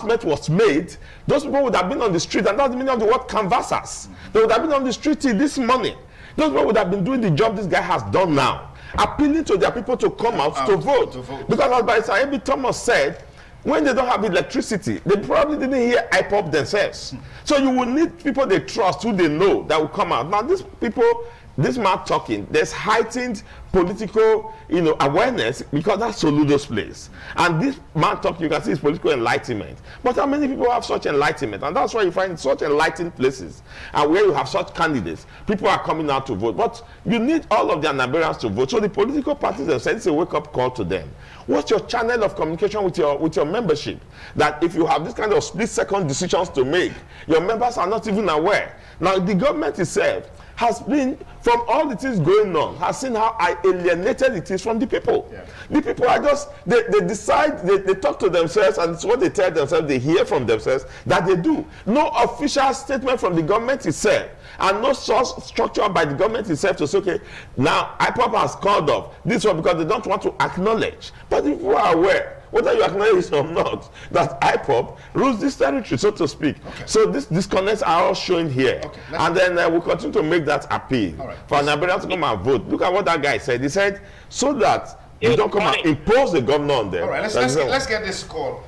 was made, those people would have been on the street, and that's the meaning of the word canvassers. They would have been on the street till this morning. Those people would have been doing the job this guy has done now, appealing to their people to come out to vote. Because as Barrister Ebi Thomas said, when they don't have electricity, they probably didn't hear IPOP themselves. So you will need people they trust, who they know, that will come out. Now these people, this man talking, there's heightened political, awareness, because that's Soludo's place. And this man talking, you can see his political enlightenment. But how many people have such enlightenment? And that's why you find such enlightened places, and where you have such candidates, people are coming out to vote. But you need all of the Anambrans to vote. So the political parties themselves, it's a wake-up call to them. What's your channel of communication with your membership? That if you have this kind of split-second decisions to make, your members are not even aware. Now the government itself has been, from all the things going on, has seen how alienated it is from the people. Yeah. The people are just, they decide, they talk to themselves, and it's what they tell themselves, they hear from themselves, that they do. No official statement from the government itself, and no source structure by the government itself to say, okay, now IPOP has called off this one because they don't want to acknowledge. But if you are aware, whether you acknowledge or not, that IPOP rules this territory, so to speak. Okay. So these disconnects are all showing here. Okay, and then we'll continue to make that appeal for Nigerians to come and vote. Look at what that guy said. He said, so that you don't come and impose the governor on them. All right, let's get this call.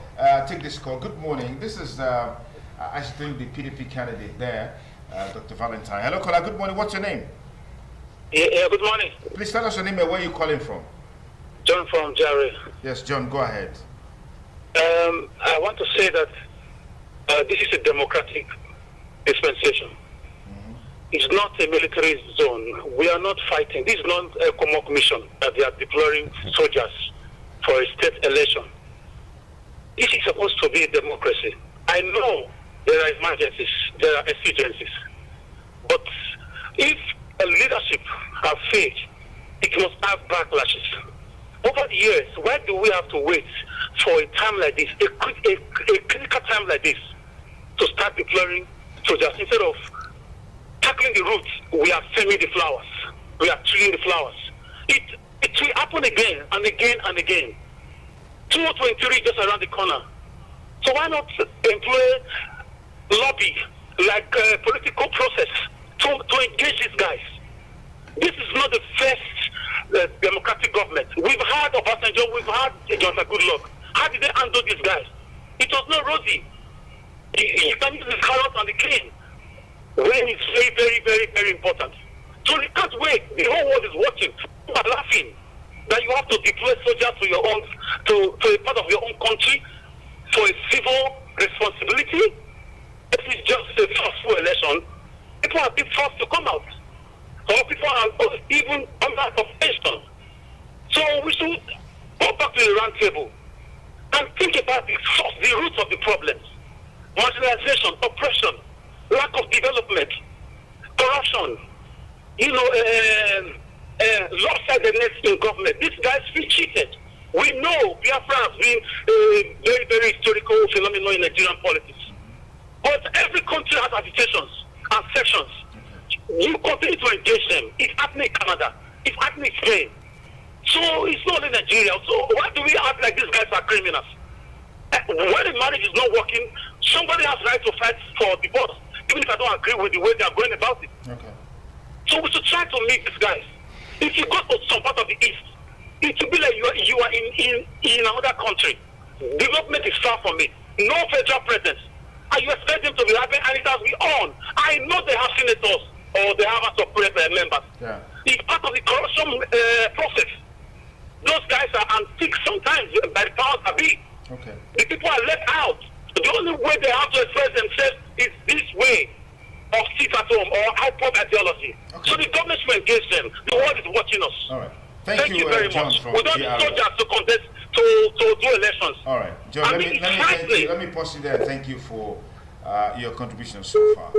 Take this call. Good morning. This is, I think, the PDP candidate there, Dr. Valentine. Hello, caller. Good morning. What's your name? Yeah, good morning. Please tell us your name and where you're calling from. John from Jerry. Yes, John, go ahead. I want to say that this is a democratic dispensation. It's not a military zone. We are not fighting. This is not a Commonwealth mission that they are deploying soldiers for a state election. This is supposed to be a democracy. I know there are emergencies, there are exigencies. But if a leadership has failed, it must have backlashes. Over the years, why do we have to wait for a time like this, a critical time like this, to start deploying soldiers? Instead of tackling the roots, we are trimming the flowers. We are treating the flowers. It will happen again and again and again. 2023 just around the corner. So why not employ lobby, like a political process, to engage these guys? This is not the first democratic government. We've had Obasanjo, we've had Jonathan Goodluck. How did they handle these guys? It was not rosy. You can use the carrot and the cane when it's very, very, very, very important. So you can't wait. The whole world is watching. People are laughing that you have to deploy soldiers to your own, to a part of your own country for a civil responsibility. This is just a forceful election. People are being forced to come out. Or people are even under suspension. So we should go back to the round table and think about the source, the roots of the problems. Marginalization, oppression, lack of development, corruption, lopsidedness in government. These guys feel cheated. We know Biafra has been a very, very historical phenomenon in Nigerian politics. But every country has agitations and sections. You continue to engage them. It's happening in Canada. It's happening in Spain. So it's not in Nigeria. So why do we act like these guys are criminals? When the marriage is not working, somebody has the right to fight for divorce, even if I don't agree with the way they are going about it. Okay. So we should try to meet these guys. If you go to some part of the East, it will be like you are in another country. Development is far from it. No federal presence. And you expect them to be happy, and it has been on. I know they have senators or they have a support members. Yeah. It's part of the corruption process. Those guys are antique sometimes by the powers that be. Okay. The people are left out. The only way they have to express themselves is this way of sit at home or IPOP ideology. Okay. So the government should engage them. The world is watching us. All right. Thank you very John, much. We don't need soldiers to contest to do elections. All right, John. Let me pause you there. Thank you for your contribution so far.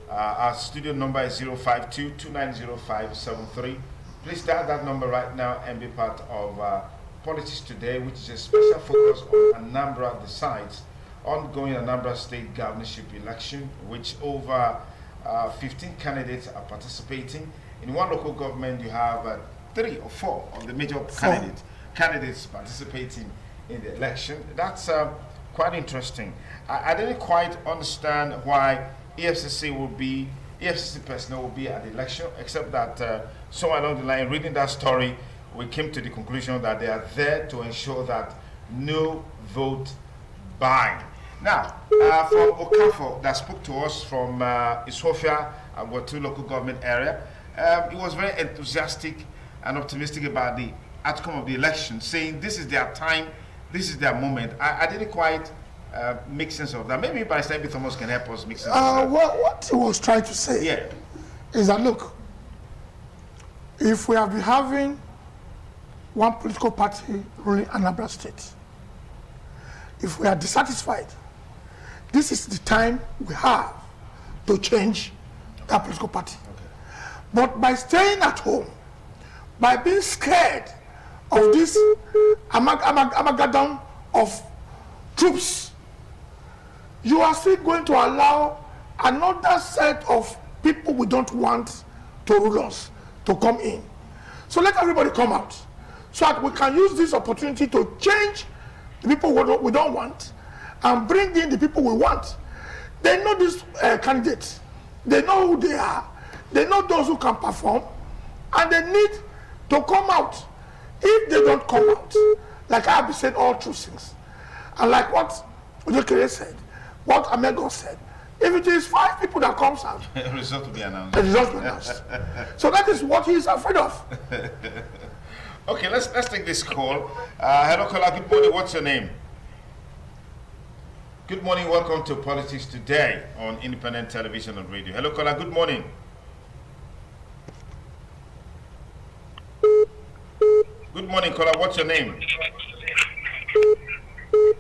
Our studio number is 052-290573. Please dial that number right now and be part of Politics Today, which is a special focus on Anambra decides ongoing Anambra state governorship election, which over 15 candidates are participating. In one local government, you have 3 or 4 of the major candidates participating in the election. That's quite interesting. I didn't quite understand why EFCC personnel will be at the election, except that somewhere along the line, reading that story, we came to the conclusion that they are there to ensure that no vote buying. Now, from Okafo, that spoke to us from Isofia, Agwatu local government area, he was very enthusiastic and optimistic about the outcome of the election, saying this is their time, this is their moment. I didn't quite make sense of that. Maybe Barrister B. Thomas can help us make sense of that. Well, what he was trying to say is that, look, if we have been having one political party ruling Anambra State, if we are dissatisfied, this is the time we have to change that political party. Okay. But by staying at home, by being scared of this amalgam of troops, you are still going to allow another set of people we don't want to rule us to come in. So let everybody come out so that we can use this opportunity to change the people we don't want and bring in the people we want. They know these candidates. They know who they are. They know those who can perform. And they need to come out. If they don't come out, like I have been saying all true things, and like what Ojekere said, what Amego said, if it is 5 people that comes out, the result will be announced. The result will be announced. So that is what he is afraid of. Okay, let's take this call. Hello, caller. Good morning. What's your name? Good morning. Welcome to Politics Today on Independent Television and Radio. Hello, caller. Good morning. Good morning, caller. What's your name?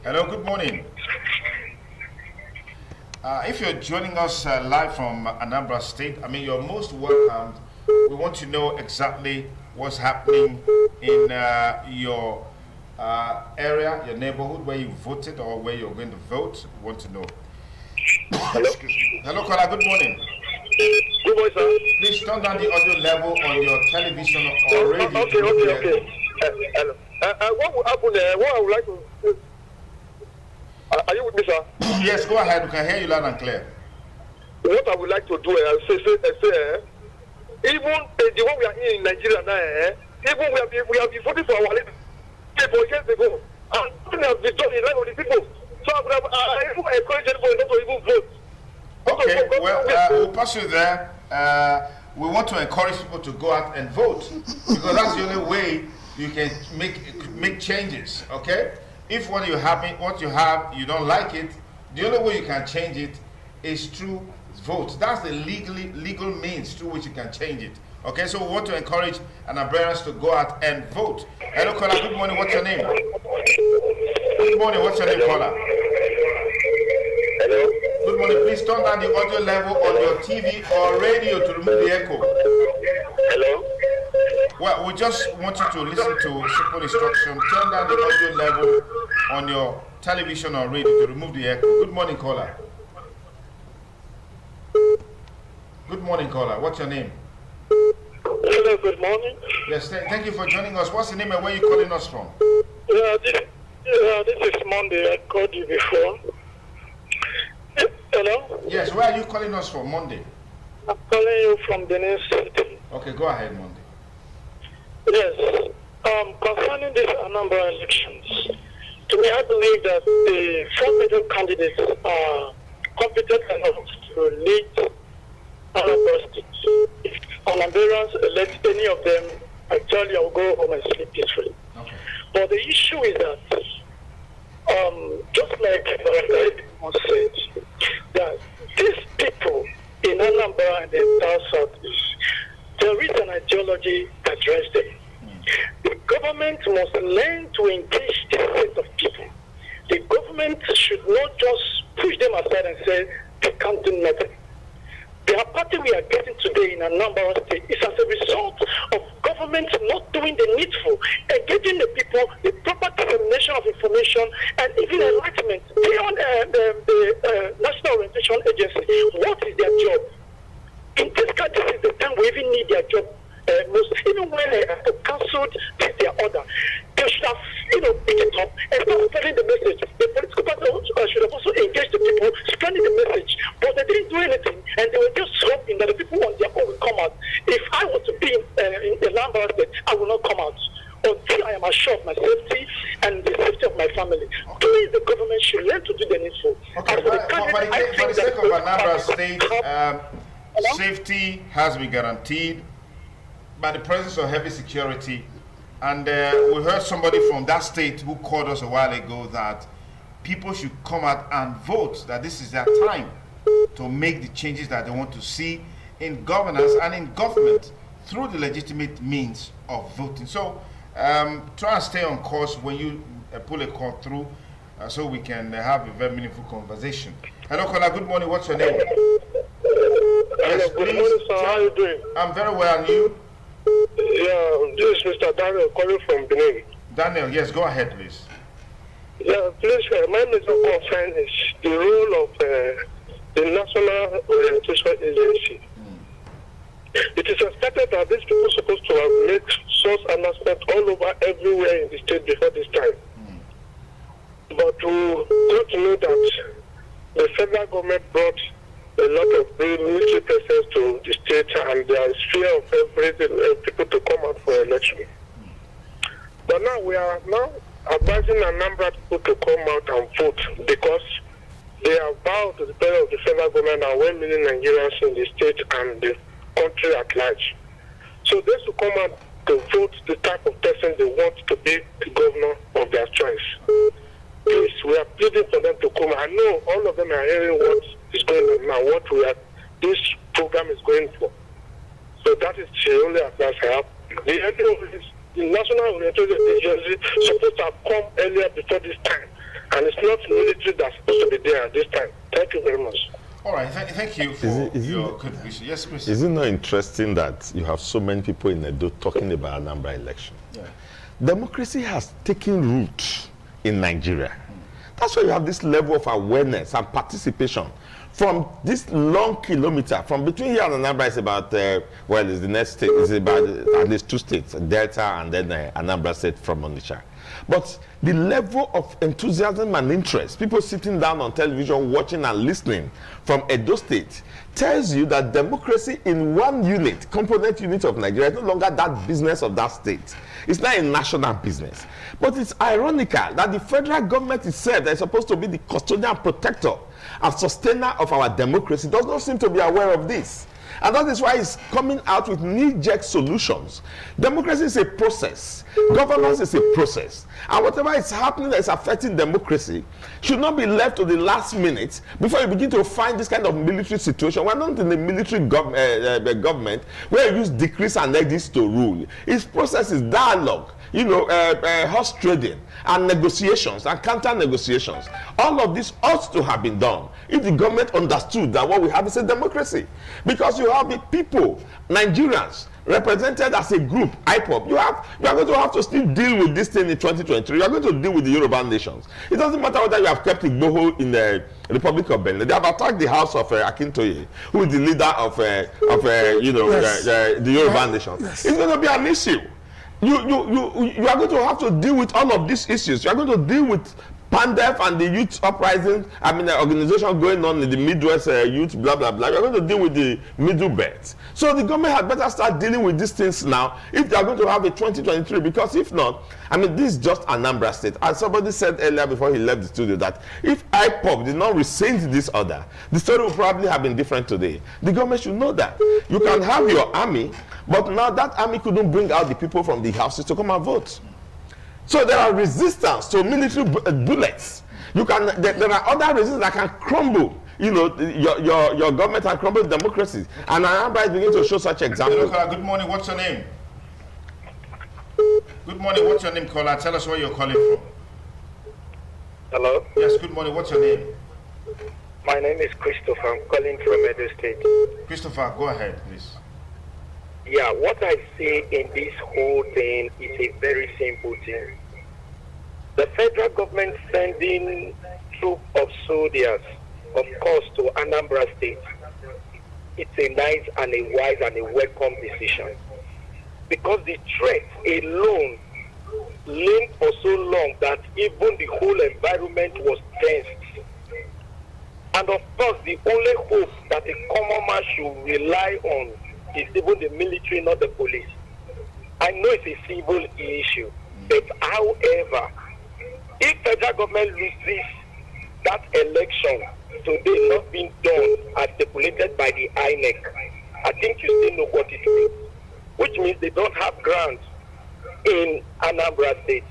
Hello. Good morning. If you're joining us live from Anambra State, I mean, you're most welcomed. We want to know exactly what's happening in your area, your neighborhood, where you voted or where you're going to vote. We want to know. Hello? Hello, caller. Good morning. Good morning, sir. Please turn down the audio level on your television or radio. Okay. Hello. What will happen there? What I would like to... are you with me, sir? Yes, go ahead. We can hear you loud and clear. What I would like to do is say even the one we are in Nigeria now, even we have been voting for our leader for years ago, and nothing has been done in line with the people. So I even encourage everybody not to even vote. Okay, well, we'll pass you there. We want to encourage people to go out and vote because that's the only way you can make changes. Okay, if what you have you don't like it, the only way you can change it is through vote. That's the legal means through which you can change it. Okay, so we want to encourage Anambrans to go out and vote. Hello, caller. Good morning. What's your name? Good morning. What's your name, caller? Hello. Good morning. Please turn down the audio level on your TV or radio to remove the echo. Hello. Well, we just want you to listen to simple instruction. Turn down the audio level on your television or radio to remove the echo. Good morning, caller. Good morning, caller. What's your name? Hello, good morning. Yes, thank you for joining us. What's the name and where are you calling us from? This is Monday. I called you before. Hello? Yes, where are you calling us from, Monday? I'm calling you from Benin City. Okay, go ahead, Monday. Yes. Concerning these Anambra elections, to me, I believe that the 4 major candidates are competent enough to lead Anambra State. If Anambrans elect any of them, actually I will go home and sleep peacefully. Okay. But the issue is that, just like was said, that these people in Anambra and the entire Southeast, there is an ideology that drives them. The government must learn to engage this set of people. The government should not just push them aside and say they can't do nothing. The apathy we are getting today in Anambra State is as a result of government not doing the needful, engaging the people, the proper dissemination of information, and even enlightenment beyond the National Orientation Agency. What is their job? In this case, this is the time we even need their job most. Even when the council did their order, they should have, picked it up and start spreading the message. The political party people, spreading the message. But they didn't do anything, and they were just hoping that the people on their own will come out. If I was to be in ANAMBRA State, I will not come out until I am assured of my safety and the safety of my family. Please, the government should learn to do the needful. Okay, for the sake of ANAMBRA State, safety has been guaranteed by the presence of heavy security. And we heard somebody from that state who called us a while ago that people should come out and vote, that this is their time to make the changes that they want to see in governance and in government through the legitimate means of voting. So try and stay on course when you pull a call through so we can have a very meaningful conversation. Hello, caller. Good morning. What's your name? Yes, good morning, sir. How are you doing? I'm very well. And you? Yeah, this is Mr. Daniel calling from Benin. Daniel, yes, go ahead, please. Yeah, please, my major concern is the role of the National Orientation Agency. It is expected that these people are supposed to have made such announcements all over everywhere in the state before this time. But we got to know that the federal government brought a lot of military presence to the state, and there is fear of everything, people to come out for election. But now we are now advising a number of people to come out and vote because they are bound to the power of the federal government and 1 million Nigerians in the state and the country at large. So they should come out to vote the type of person they want to be the governor of their choice. Please, we are pleading for them to come. I know all of them are hearing what is going on now, what this program is going for. So that is the only advice I have. The National Orientation Agency is supposed to have come earlier before this time, and it's not military that's supposed to be there at this time. Thank you very much. All right, thank you for your contribution. Yes, please. Is it not interesting that you have so many people in Edo talking about Anambra election? Yeah. Democracy has taken root in Nigeria. That's why you have this level of awareness and participation. From this long kilometer, from between here and Anambra, it's about, well, it's the next state, it's about at least 2 states, Delta and then Anambra State from Onitsha. But the level of enthusiasm and interest, people sitting down on television, watching and listening from Edo State, tells you that democracy in one unit, component unit of Nigeria, is no longer that business of that state. It's not a national business. But it's ironical that the federal government itself, that is supposed to be the custodian, protector, and sustainer of our democracy, does not seem to be aware of this. And that is why it's coming out with knee-jerk solutions. Democracy is a process. Governance is a process. And whatever is happening that is affecting democracy should not be left to the last minute before you begin to find this kind of military situation. We're not in a military government where you use decrees and edicts to rule. Its process is dialogue, horse trading and negotiations and counter negotiations. All of this ought to have been done if the government understood that what we have is a democracy. Because you have the people, Nigerians, represented as a group, IPOB. You are going to have to still deal with this thing in 2023. You are going to deal with the Yoruba nations. It doesn't matter whether you have kept Igboho in the Republic of Benin. They have attacked the house of Akintoye, who is the leader of the Yoruba nations. Yes. It's going to be an issue. You are going to have to deal with all of these issues. You are going to deal with PANDEF and the youth uprising, the organization going on in the Midwest youth, blah, blah, blah. You are going to deal with the middle belt. So the government had better start dealing with these things now if they are going to have a 2023, because if not, this is just Anambra State. As somebody said earlier before he left the studio, that if IPOB did not rescind this order, the story would probably have been different today. The government should know that. You can have your army, but now that army couldn't bring out the people from the houses to come and vote. So there are resistance to military bullets. There are other reasons that can crumble, your government and crumble democracy. And Anambra is beginning to show such examples. Good morning. What's your name? Good morning. What's your name, caller? Tell us where you're calling from. Hello. Yes. Good morning. What's your name? My name is Christopher. I'm calling from Edo State. Christopher, go ahead, please. Yeah, what I see in this whole thing is a very simple thing. The federal government sending troops of soldiers, of course, to Anambra State. It's a nice and a wise and a welcome decision. Because the threat alone linked for so long that even the whole environment was tensed. And of course, the only hope that a common man should rely on is even the military, not the police. I know it's a civil issue, but however, if federal government loses that election today not being done as stipulated by the INEC, I think you still know what it means, which means they don't have grants in Anambra State.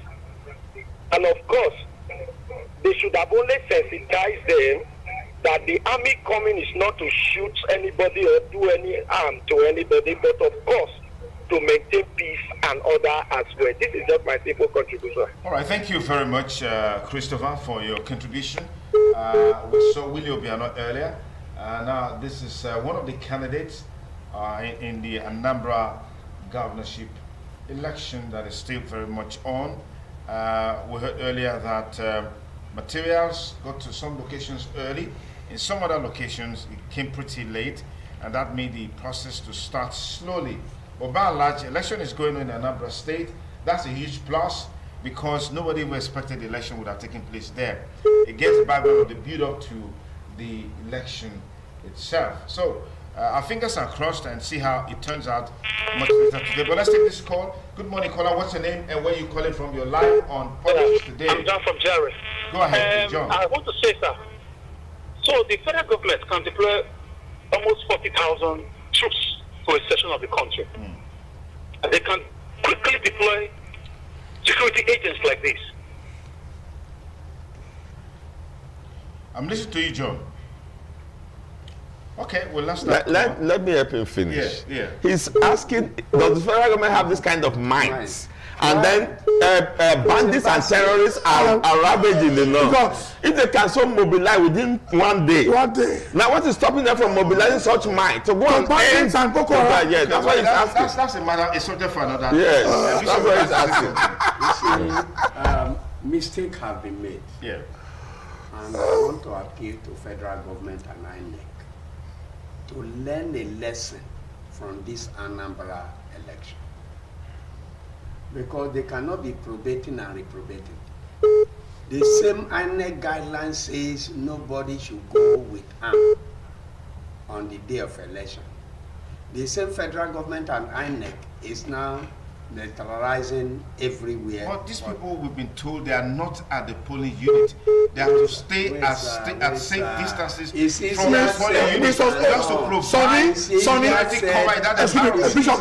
And of course, they should have only sensitized them that the army coming is not to shoot anybody or do any harm to anybody, but of course, to maintain peace and order as well. This is just my simple contribution. All right, thank you very much, Christopher, for your contribution. We saw Willie Obiano earlier. Now, this is one of the candidates in the Anambra governorship election that is still very much on. We heard earlier that materials got to some locations early. In some other locations, it came pretty late, and that made the process to start slowly. But by and large, election is going on in Anambra State. That's a huge plus because nobody even expected the election would have taken place there. It gets the background of the build-up to the election itself. So our fingers are crossed and see how it turns out much later today. But let's take this call. Good morning, caller. What's your name and where you calling from? You're live on Politics Today. I'm John from Jerry. Go ahead, John. I want to say, sir, so the federal government can deploy almost 40,000 troops for a section of the country. And they can quickly deploy security agents like this. I'm listening to you, John. Okay, well, let's start. Let me help him finish. Yeah. He's asking, does the federal government have this kind of might? And then bandits and terrorists are ravaging the north. If they can so mobilize within one day. Now what is stopping them from mobilizing such might? To go and bandits and Boko Haram. Yeah, that's what he's asking. That's a matter, it's subject for another. Yes, that's what he's asking. Mistakes have been made. Yeah. And I want to appeal to federal government and INEC to learn a lesson from this Anambra election. Because they cannot be probating and reprobating. The same INEC guideline says nobody should go with arm on the day of election. The same federal government and INEC is now militarizing everywhere. But these people, we've been told they are not at the polling unit. They have to stay at safe distances from the polling unit just to provide security cover in that environment. Bishop,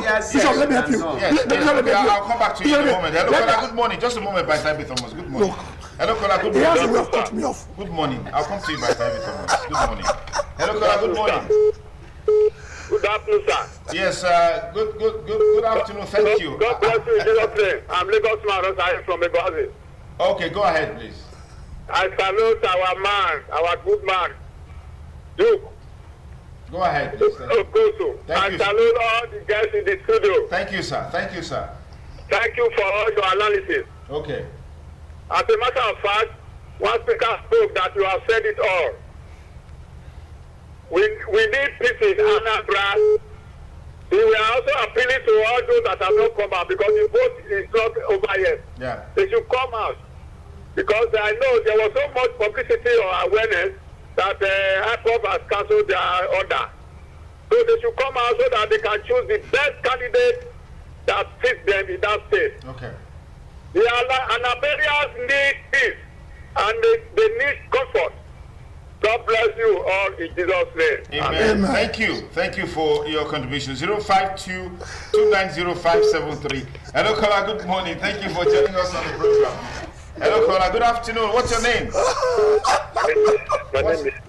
let me help you. Yes, I'll come back to you in a moment. Hello, caller, good morning. Just a moment by Taibi Thomas. Good morning. Hello, caller, good He has a morning. way of cutting me off. Good morning. I'll come to you by Taibi Thomas. Good morning. Hello, caller, good morning. Good afternoon, sir. Yes, good afternoon. Thank you. God bless you in Jesus' name. I'm Lagos man from Ibadan. Okay, go ahead, please. I salute our man, our good man, Duke. Go ahead, please. I salute all the guests in the studio. Thank you, sir. Thank you, sir. Thank you for all your analysis. Okay. As a matter of fact, one speaker spoke that you have said it all. We need peace in Anambra. We are also appealing to all those that have not come out because the vote is not over yet. Yeah. They should come out. Because I know there was so much publicity or awareness that IPOB has cancelled their order. So they should come out so that they can choose the best candidate that fits them in that state. Okay. The Anambarians need peace and they need comfort. God bless you all in Jesus' name. Amen. Thank you. Thank you for your contribution. 052-290-573. Hello, caller. Good morning. Thank you for joining us on the program. Hello, caller. Good afternoon. What's your name?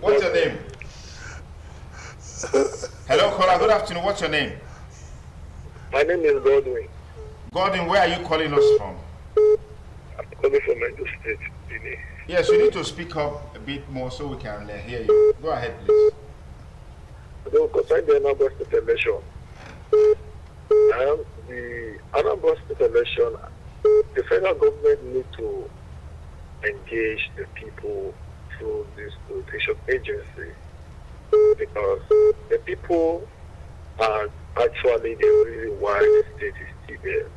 What's your name? Hello, caller. Good afternoon. What's your name? My name is Godwin. Godwin, where are you calling us from? I'm calling from Edo State, Benin. Yes, you need to speak up a bit more so we can hear you. Go ahead, please. Concerning the Anambra State election, the Anambra State election, the federal government need to engage the people through this notification agency because the people are actually the reason why the state is still there.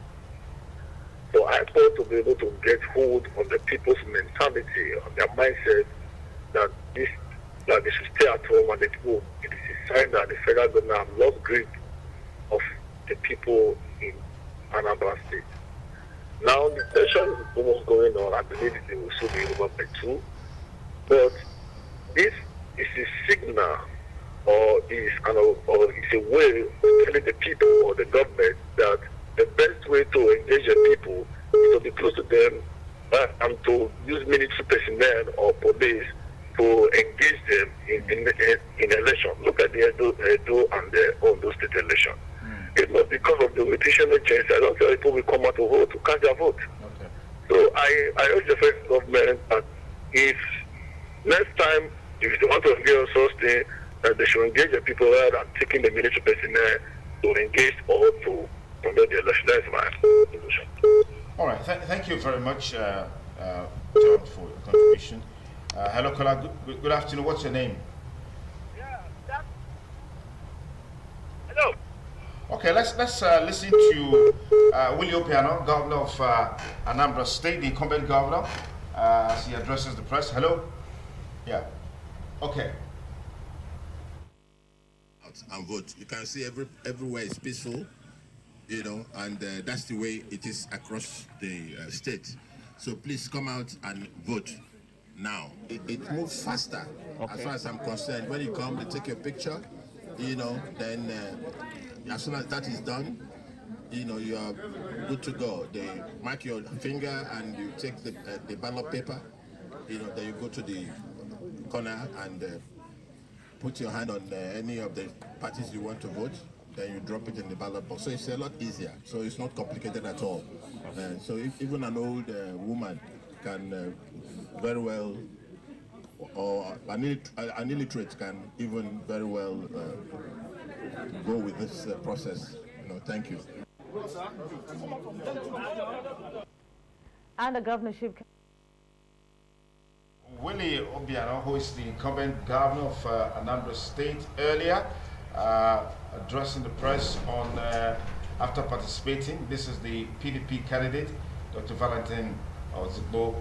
So I thought to be able to get hold on the people's mentality, on their mindset, that this that they should stay at home and the people, it is a sign that the federal government have lost grip of the people in Anambra State. Now the tension is almost going on. I believe it will soon be over by 2. But this is a signal or is a way of telling the people or the government that the best way to engage the people is to be close to them and to use military personnel or police to engage them in election. Look at the Edo and the Ondo state election. It's not because of the rotational change. I don't think people will come out to vote to cast their vote. Okay. So I urge the federal government that if next time, if they want to engage on something, that they should engage the people rather than taking the military personnel to engage or to conduct the election. That's my solution. All right. Thank you very much, John, for your contribution. Hello, Kola. Good afternoon. What's your name? Hello. Okay, let's listen to Willie Obiano, governor of Anambra State, the incumbent governor, as he addresses the press. Hello? Yeah. Okay. And vote. You can see everywhere is peaceful, you know, and that's the way it is across the state. So please come out and vote now. It moves faster, as far as I'm concerned. When you come, they take your picture, you know, then as soon as that is done, you know, you are good to go. They mark your finger and you take the ballot paper, you know, then you go to the corner and put your hand on any of the parties you want to vote, then you drop it in the ballot box. So it's a lot easier. So it's not complicated at all. So even an old woman can very well, or an illiterate can even very well go with this process. You know, thank you. And the governorship. Willie Obiano, who is the incumbent governor of Anambra State, earlier addressing the press on after participating. This is the PDP candidate, Dr. Valentin Ozigbo,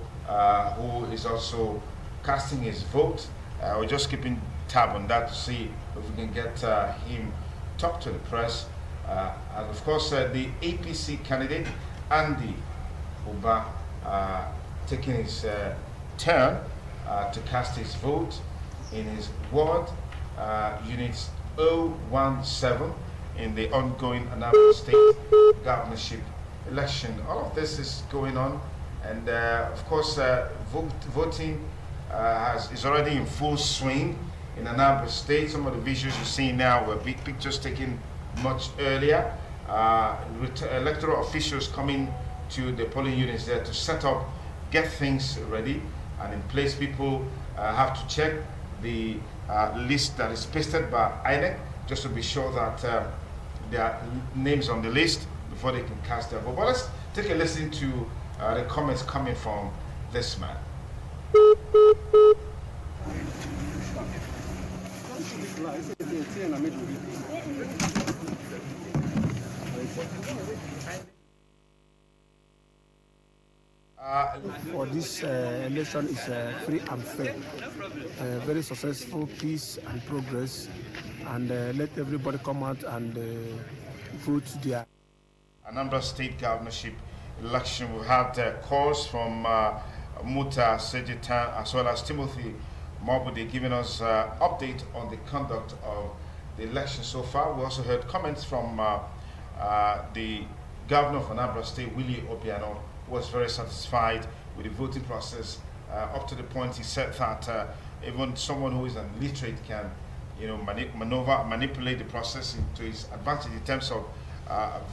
who is also casting his vote. We're just keeping tab on that to see if we can get him talk to the press. And of course, the APC candidate, Andy Uba, taking his turn to cast his vote in his ward, units 017 in the ongoing Anambra State governorship election. All of this is going on, and of course, voting is already in full swing in Anambra State. Some of the visuals you're seeing now were big pictures taken much earlier. Electoral officials coming to the polling units there to set up, get things ready and in place. People have to check the list that is pasted by INEC just to be sure that there are names on the list before they can cast their vote. But let's take a listen to the comments coming from this man. For this election is free and fair, very successful, peace and progress, and let everybody come out and vote their. Anambra State governorship election. We had calls from Muta Sejitan as well as Timothy Mobude giving us update on the conduct of the election so far. We also heard comments from the governor of Anambra State, Willie Obiano, was very satisfied with the voting process up to the point he said that even someone who is an illiterate can, you know, manipulate the process into his advantage in terms of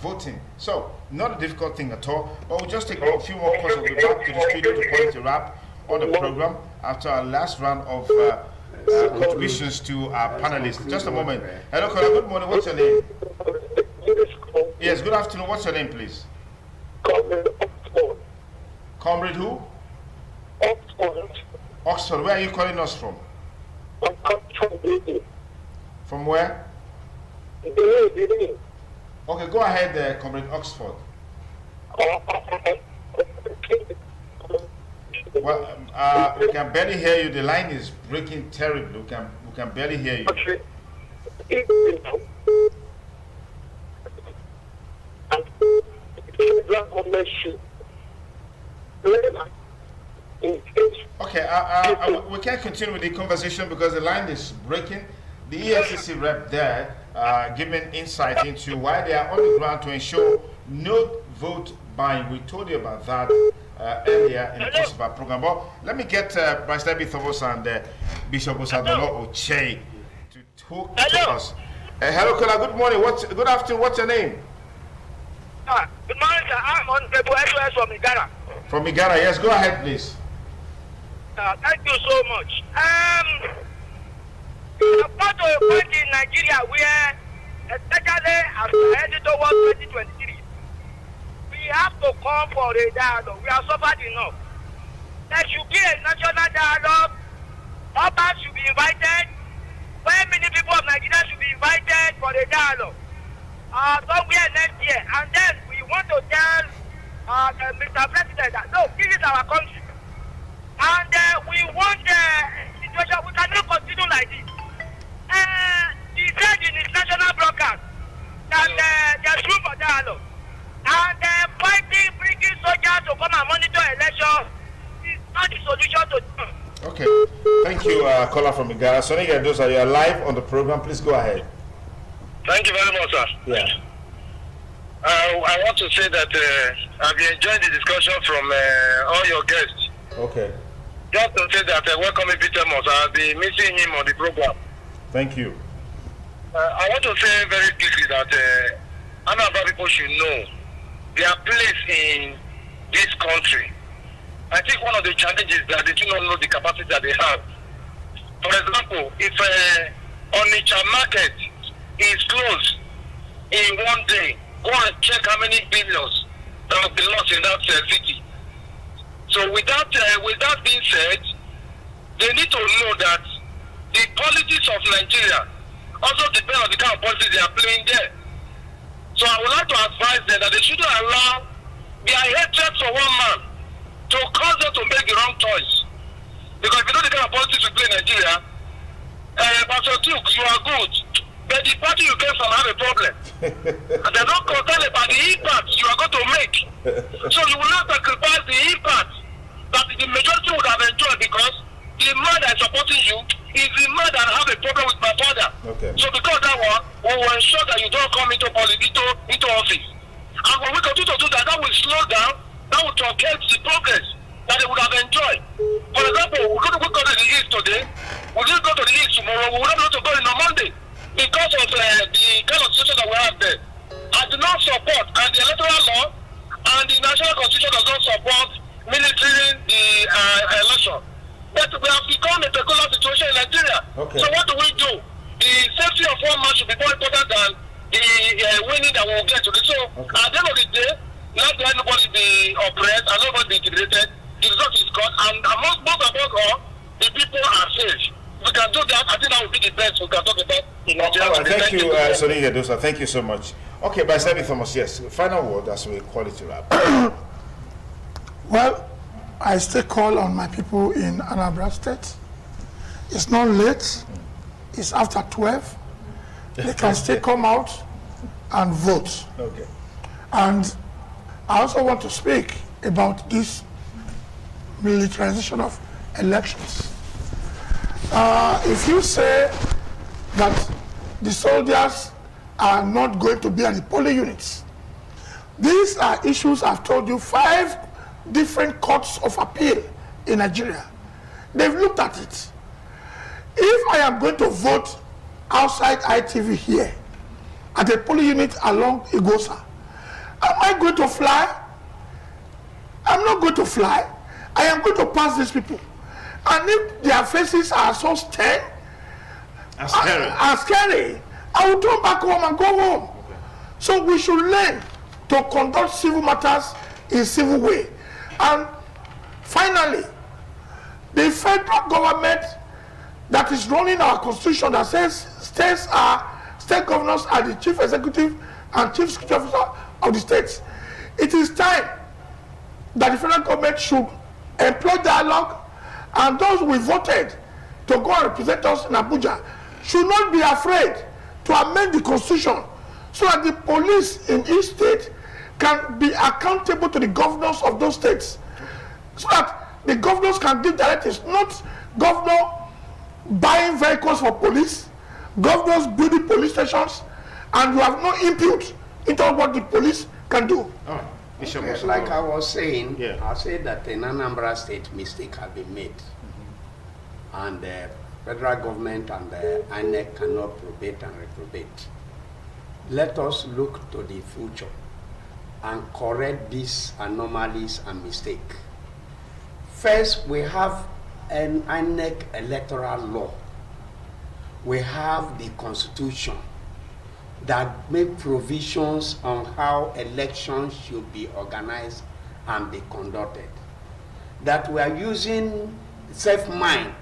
voting. So not a difficult thing at all. But we'll just take a few more calls. We'll be back to the studio to point the wrap on the program after our last round of contributions to our panelists. Just a moment. Hello, caller. Good morning. What's your name? Yes. Good afternoon. What's your name, please? Comrade who? Oxford. Oxford. Where are you calling us from? I'm coming from Benin. From where? Benin. Okay, go ahead, Comrade Oxford. Well, we can barely hear you. The line is breaking terribly. We can barely hear you. Okay. Okay, we can't continue with the conversation because the line is breaking. The EFCC rep there giving insight into why they are on the ground to ensure no vote buying. We told you about that earlier in the course of our program. But let me get Bryce Thomas and Bishop Osadolo Oche to talk to us. Hello, Kola. Good morning. Good afternoon. What's your name? Good morning, sir. I'm on the SOS from Igara. From Igara, yes. Go ahead, please. Thank you so much. We're about to a point in Nigeria where, especially as we're heading towards 2023, we have to call for a dialogue. We have suffered enough. There should be a national dialogue. Others should be invited. Very many people of Nigeria should be invited for a dialogue. Somewhere next year. And then we want to tell Mr. President that, no, this is our country. And we want a situation, we cannot continue like this. He said in his national broadcast that there's room for dialogue. And bringing soldiers to come and monitor elections is not the solution to them. Okay. Thank you, caller from Igara. Sonny Gadosa, you are live on the program. Please go ahead. Thank you very much, sir. Yeah. I want to say that I've been enjoying the discussion from all your guests. Okay. Just to say that welcome Peter Moss. I'll be missing him on the program. Thank you. I want to say very quickly that ANAMBRA people should know their place in this country. I think one of the challenges is that they do not know the capacity that they have. For example, if Onitsha market is closed in one day, go and check how many billions that have been lost in that city. So with that being said, they need to know that the politics of Nigeria also depend on the kind of policies they are playing there. So I would like to advise them that they shouldn't allow their hatred for one man to cause them to make the wrong choice. Because if you know the kind of politics we play in Nigeria, Pastor Duke, you are good, but the party you came from have a problem. And they're not concerned about the impact you are going to make. So you will not sacrifice the impact that the majority would have enjoyed, because the man that is supporting you is the man that have a problem with my father. Okay. So because that one, we will ensure that you don't come into office. And when we continue to do that, that will slow down, that will truncate the progress that they would have enjoyed. For example, we're going to go to the east today, we're going to go to the east tomorrow, we're not going to go in on Monday because of the kind of situation that we have there. I do not support, and the electoral law and the national constitution does not support military the election. But we have become a peculiar situation in Nigeria. Okay. So what do we do? The safety of one man should be more important than the winning that we will get to. So at the end of the day, not let anybody be oppressed and nobody be intimidated. The result is God, and most above all, the people are safe. If we can do that, I think that would be the best we can talk about in Nigeria. Thank you, Sonny Gadosa. Thank you so much. Okay, by Sammy Thomas, yes. Final word as we call it to wrap. Well, I still call on my people in ANAMBRA State. It's not late. It's after 12. They can still come out and vote. Okay. And I also want to speak about this militarization of elections. If you say that the soldiers are not going to be at the polling units, these are issues I've told you 5 different courts of appeal in Nigeria. They've looked at it. If I am going to vote outside ITV here at a polling unit along Igosa, am I going to fly? I'm not going to fly. I am going to pass these people. And if their faces are so stern and scary, I will turn back home and go home. Okay. So we should learn to conduct civil matters in civil way. And finally, the federal government that is running our constitution that says state governors are the chief executive and chief security officer of the states. It is time that the federal government should employ dialogue, and those we voted to go and represent us in Abuja should not be afraid to amend the constitution so that the police in each state can be accountable to the governors of those states, so that the governors can give directives, not governor buying vehicles for police, governors building police stations, and you have no input into what the police can do. All right. Bishop, Like I was saying, yeah. I said that in Anambra State, mistake has been made. And the federal government and the INEC cannot probate and reprobate. Let us look to the future and correct these anomalies and mistakes. First, we have an INEC electoral law. We have the constitution that make provisions on how elections should be organized and be conducted. That we are using self-mind,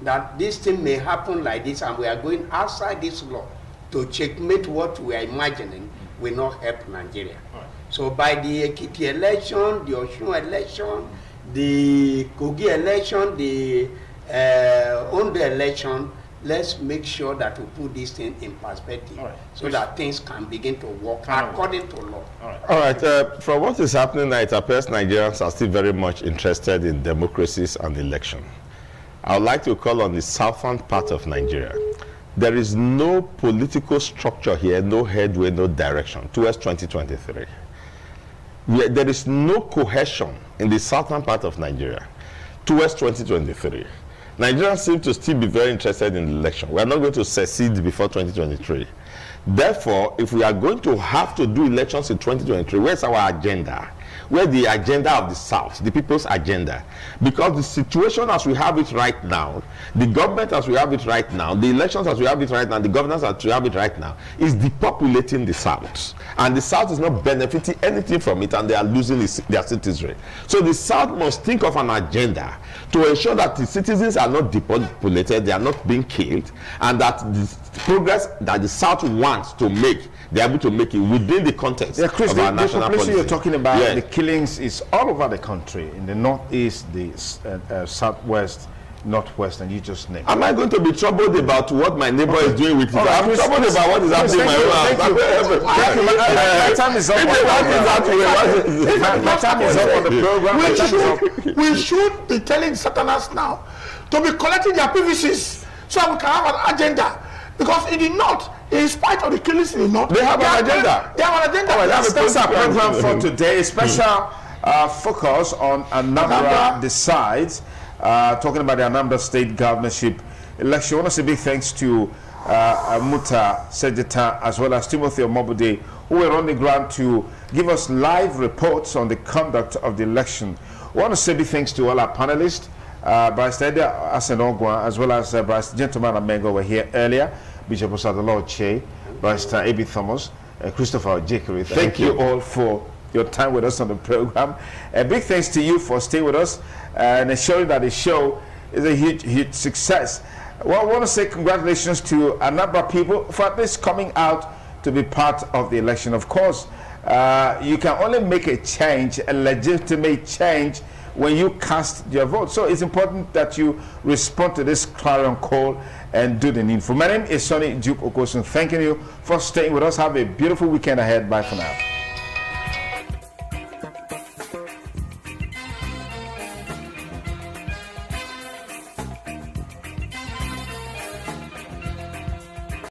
that this thing may happen like this, and we are going outside this law to checkmate what we are imagining will not help Nigeria. Right. So by the Ekiti election, the Osun election, the Kogi election, the Ondo election, let's make sure that we put this thing in perspective, right, so that things can begin to work according to law. All right. From what is happening now, it appears Nigerians are still very much interested in democracies and election. I would like to call on the southern part of Nigeria. There is no political structure here, no headway, no direction towards 2023. There is no cohesion in the southern part of Nigeria towards 2023. Nigerians seem to still be very interested in the election. We are not going to secede before 2023. Therefore, if we are going to have to do elections in 2023, where's our agenda? Where's the agenda of the South, the people's agenda? Because the situation as we have it right now, the government as we have it right now, the elections as we have it right now, the governance as we have it right now, is depopulating the South. And the South is not benefiting anything from it, and they are losing their citizenry. So the South must think of an agenda to ensure that the citizens are not depopulated, they are not being killed, and that the progress that the South wants to make, they are able to make it within the context of our national policy. You're talking about, yes, the killings is all over the country, in the northeast, the southwest, northwest, and you just name it. Am I going to be troubled about what my neighbor is doing with it? I'm troubled about what is happening in my own house. My time is up. My time is up on the program. We should be telling Southerners now to be collecting their PVCs so we can have an agenda. Because in the north, in spite of the killings in the north, they have an agenda. They have an agenda. That's our program for today. A special focus on Anambra decides, talking about the Anambra State governorship election. I want to say big thanks to Muta Sejeta as well as Timothy Omobude, who were on the ground to give us live reports on the conduct of the election. I want to say big thanks to all our panelists. Bryce Eda Asenogwa as well as Bryce Gentleman Amengo were here earlier. Bishop Osadolo Che, Bryce A.B. Thomas, Christopher Jekiri. Thank you all for your time with us on the program. A big thanks to you for staying with us and ensuring that the show is a huge success. Well, I want to say congratulations to Anambra people for at least coming out to be part of the election. Of course, you can only make a change, a legitimate change, when you cast your vote. So it's important that you respond to this clarion call and do the needful. My name is Sonny Duke Okosun, thanking you for staying with us. Have a beautiful weekend ahead. Bye for now.